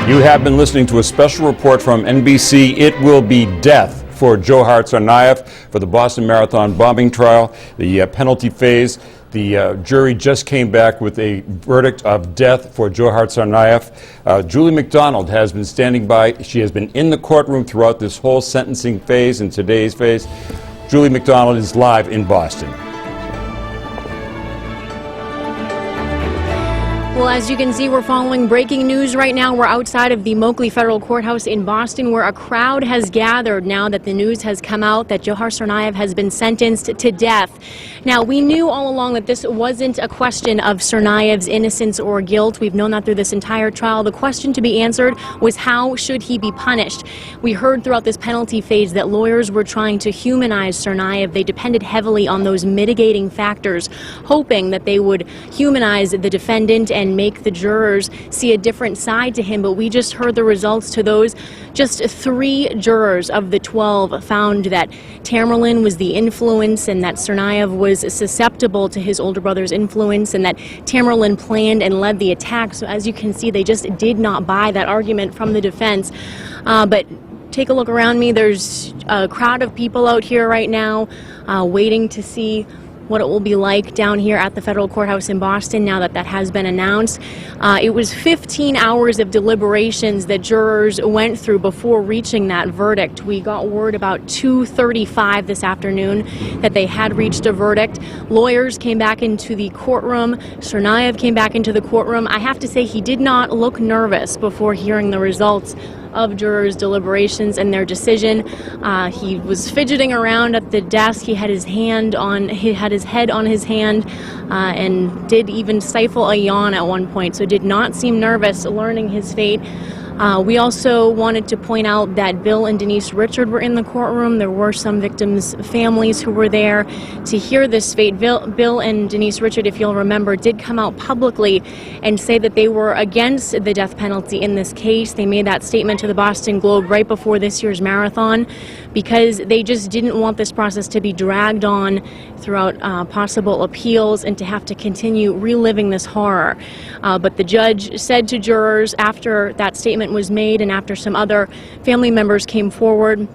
You have been listening to a special report from NBC. It will be death for Dzhokhar Tsarnaev for the Boston Marathon bombing trial, the penalty phase. The jury just came back with a verdict of death for Dzhokhar Tsarnaev. Julie McDonald has been standing by. She has been in the courtroom throughout this whole sentencing phase and today's phase. Julie McDonald is live in Boston. Well, as you can see, we're following breaking news right now. We're outside of the Moakley Federal Courthouse in Boston, where a crowd has gathered now that the news has come out that Dzhokhar Tsarnaev has been sentenced to death. Now, we knew all along that this wasn't a question of Tsarnaev's innocence or guilt. We've known that through this entire trial. The question to be answered was, how should he be punished? We heard throughout this penalty phase that lawyers were trying to humanize Tsarnaev. They depended heavily on those mitigating factors, hoping that they would humanize the defendant and make the jurors see a different side to him. But we just heard the results to those. Just 3 jurors of the 12 found that Tamerlan was the influence and that Tsarnaev was susceptible to his older brother's influence and that Tamerlan planned and led the attack. So as you can see, they just did not buy that argument from the defense. But take a look around me. There's a crowd of people out here right now waiting to see what it will be like down here at the federal courthouse in Boston now that that has been announced. It was 15 hours of deliberations that jurors went through before reaching that verdict. We got word about 2:35 this afternoon that they had reached a verdict. Lawyers came back into the courtroom. Tsarnaev came back into the courtroom. I have to say, he did not look nervous before hearing the results of jurors' deliberations and their decision. He was fidgeting around at the desk. He had his head on his hand and did even stifle a yawn at one point, so did not seem nervous learning his fate. We also wanted to point out that Bill and Denise Richard were in the courtroom. There were some victims' families who were there to hear this fate. Bill and Denise Richard, if you'll remember, did come out publicly and say that they were against the death penalty in this case. They made that statement to the Boston Globe right before this year's marathon because they just didn't want this process to be dragged on throughout possible appeals and to have to continue reliving this horror. But the judge said to jurors after that statement was made and after some other family members came forward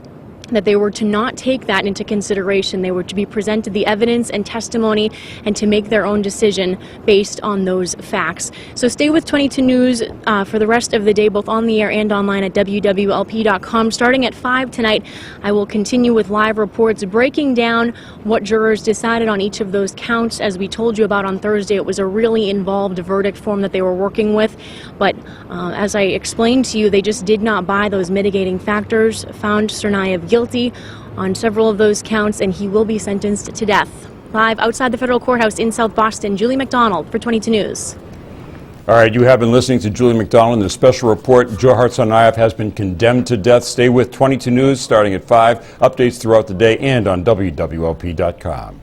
that they were to not take that into consideration. They were to be presented the evidence and testimony and to make their own decision based on those facts. So stay with 22 News for the rest of the day, both on the air and online at WWLP.com. Starting at 5 tonight, I will continue with live reports breaking down what jurors decided on each of those counts. As we told you about on Thursday, it was a really involved verdict form that they were working with. But as I explained to you, they just did not buy those mitigating factors, found Tsarnaev guilty on several of those counts, and he will be sentenced to death. Live outside the federal courthouse in South Boston, Julie McDonald for 22 News. All right, you have been listening to Julie McDonald in the special report. Dzhokhar Tsarnaev has been condemned to death. Stay with 22 News starting at 5. Updates throughout the day and on WWLP.com.